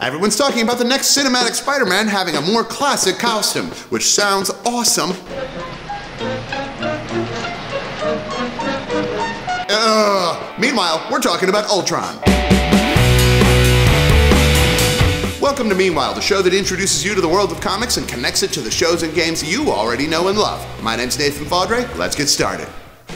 Everyone's talking about the next cinematic Spider-Man having a more classic costume, which sounds awesome. Meanwhile, we're talking about Ultron. Welcome to Meanwhile, the show that introduces you to the world of comics and connects it to the shows and games you already know and love. My name's Nathan Faudrey. Let's get started.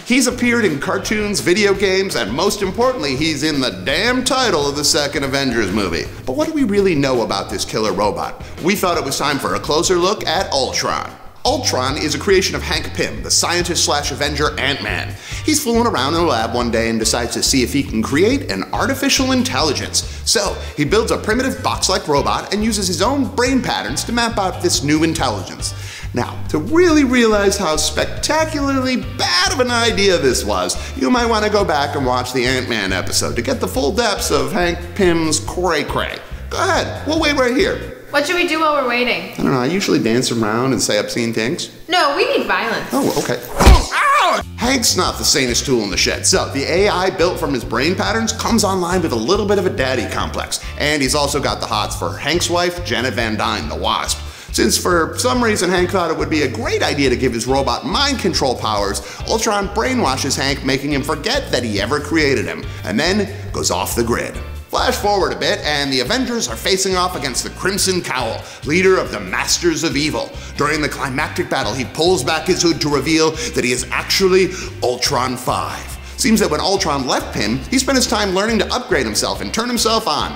He's appeared in cartoons, video games, and most importantly, he's in the damn title of the second Avengers movie. But what do we really know about this killer robot? We thought it was time for a closer look at Ultron. Ultron is a creation of Hank Pym, the scientist/Avenger Ant-Man. He's fooling around in a lab one day and decides to see if he can create an artificial intelligence. So he builds a primitive box-like robot and uses his own brain patterns to map out this new intelligence. Now, to really realize how spectacularly bad of an idea this was, you might want to go back and watch the Ant-Man episode to get the full depths of Hank Pym's cray-cray. Go ahead, we'll wait right here. What should we do while we're waiting? I don't know, I usually dance around and say obscene things. No, we need violence. Oh, okay. Oh, ow! Hank's not the sanest tool in the shed, so the AI built from his brain patterns comes online with a little bit of a daddy complex. And he's also got the hots for Hank's wife, Janet Van Dyne, the Wasp. Since for some reason Hank thought it would be a great idea to give his robot mind control powers, Ultron brainwashes Hank, making him forget that he ever created him, and then goes off the grid. Flash forward a bit, and the Avengers are facing off against the Crimson Cowl, leader of the Masters of Evil. During the climactic battle, he pulls back his hood to reveal that he is actually Ultron 5. Seems that when Ultron left Pym, he spent his time learning to upgrade himself and turn himself on.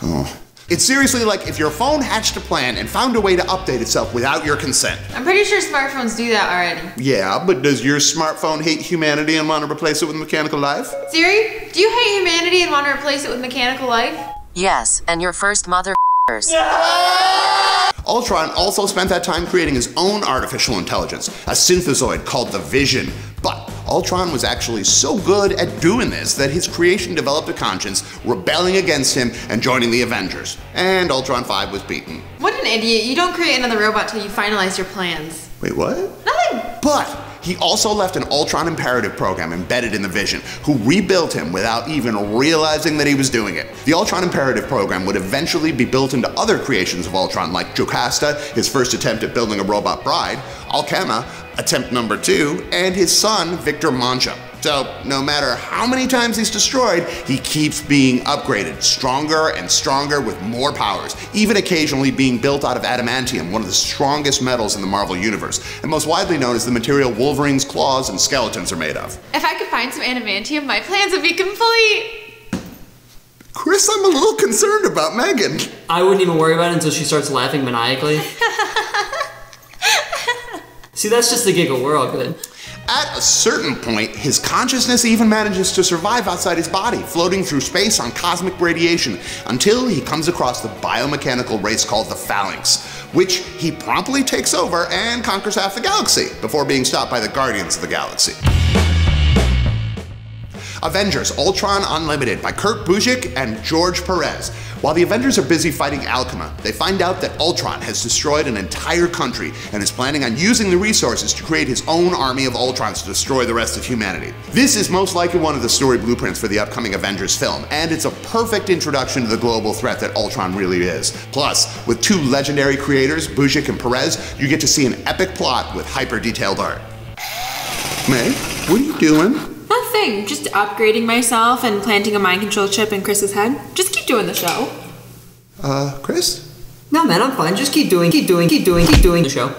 Oh. It's seriously like if your phone hatched a plan and found a way to update itself without your consent. I'm pretty sure smartphones do that already. Yeah, but does your smartphone hate humanity and want to replace it with mechanical life? Siri, do you hate humanity and want to replace it with mechanical life? Yes, and your first mother***ers. Ultron also spent that time creating his own artificial intelligence, a synthezoid called the Vision. But Ultron was actually so good at doing this that his creation developed a conscience, rebelling against him and joining the Avengers. And Ultron 5 was beaten. What an idiot. You don't create another robot till you finalize your plans. Wait, what? Nothing. But he also left an Ultron imperative program embedded in the Vision, who rebuilt him without even realizing that he was doing it. The Ultron imperative program would eventually be built into other creations of Ultron, like Jocasta, his first attempt at building a robot bride, Alchema, attempt number 2, and his son, Victor Mancha. So, no matter how many times he's destroyed, he keeps being upgraded, stronger and stronger with more powers, even occasionally being built out of adamantium, one of the strongest metals in the Marvel Universe, and most widely known as the material Wolverine's claws and skeletons are made of. If I could find some adamantium, my plans would be complete. Chris, I'm a little concerned about Megan. I wouldn't even worry about it until she starts laughing maniacally. See, that's just the giggle, we're all good. At a certain point, his consciousness even manages to survive outside his body, floating through space on cosmic radiation, until he comes across the biomechanical race called the Phalanx, which he promptly takes over and conquers half the galaxy, before being stopped by the Guardians of the Galaxy. Avengers Ultron Unlimited by Kurt Busiek and George Perez. While the Avengers are busy fighting Alchema, they find out that Ultron has destroyed an entire country and is planning on using the resources to create his own army of Ultrons to destroy the rest of humanity. This is most likely one of the story blueprints for the upcoming Avengers film, and it's a perfect introduction to the global threat that Ultron really is. Plus, with two legendary creators, Busiek and Perez, you get to see an epic plot with hyper-detailed art. May, what are you doing? Nothing, just upgrading myself and planting a mind control chip in Chris's head. Just keep doing the show. Chris? No, man, I'm fine. Just keep doing the show.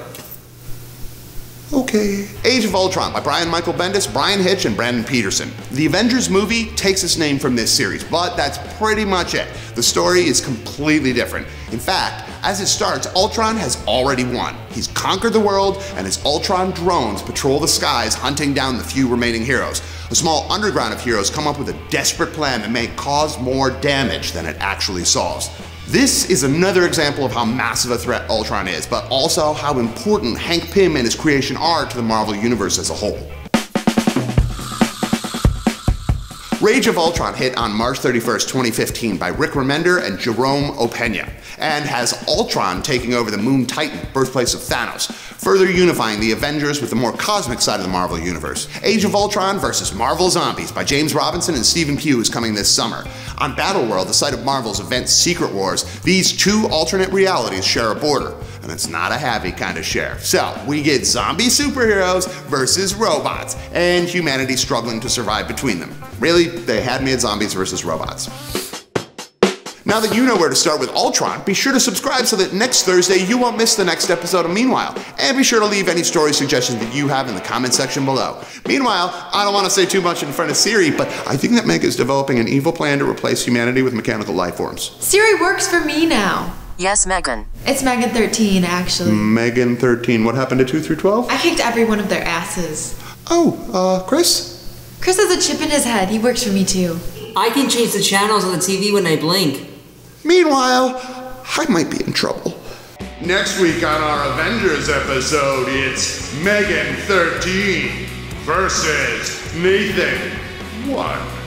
Okay. Age of Ultron by Brian Michael Bendis, Brian Hitch, and Brandon Peterson. The Avengers movie takes its name from this series, but that's pretty much it. The story is completely different. In fact, as it starts, Ultron has already won. He's conquered the world, and his Ultron drones patrol the skies, hunting down the few remaining heroes. A small underground of heroes come up with a desperate plan that may cause more damage than it actually solves. This is another example of how massive a threat Ultron is, but also how important Hank Pym and his creation are to the Marvel Universe as a whole. Rage of Ultron hit on March 31st, 2015 by Rick Remender and Jerome Opeña, and has Ultron taking over the Moon Titan, birthplace of Thanos, further unifying the Avengers with the more cosmic side of the Marvel Universe. Age of Ultron vs. Marvel Zombies by James Robinson and Stephen Pugh is coming this summer. On Battleworld, the site of Marvel's event Secret Wars, these two alternate realities share a border, and it's not a happy kind of share. So, we get zombie superheroes versus robots, and humanity struggling to survive between them. Really, they had me at zombies versus robots. Now that you know where to start with Ultron, be sure to subscribe so that next Thursday you won't miss the next episode of Meanwhile. And be sure to leave any story suggestions that you have in the comment section below. Meanwhile, I don't want to say too much in front of Siri, but I think that Meg is developing an evil plan to replace humanity with mechanical life forms. Siri works for me now. Yes, Megan. It's Megan 13, actually. Megan 13. What happened to 2 through 12? I kicked every one of their asses. Oh, Chris? Chris has a chip in his head. He works for me too. I can change the channels on the TV when I blink. Meanwhile, I might be in trouble. Next week on our Avengers episode, it's Megan 13 versus Nathan 1.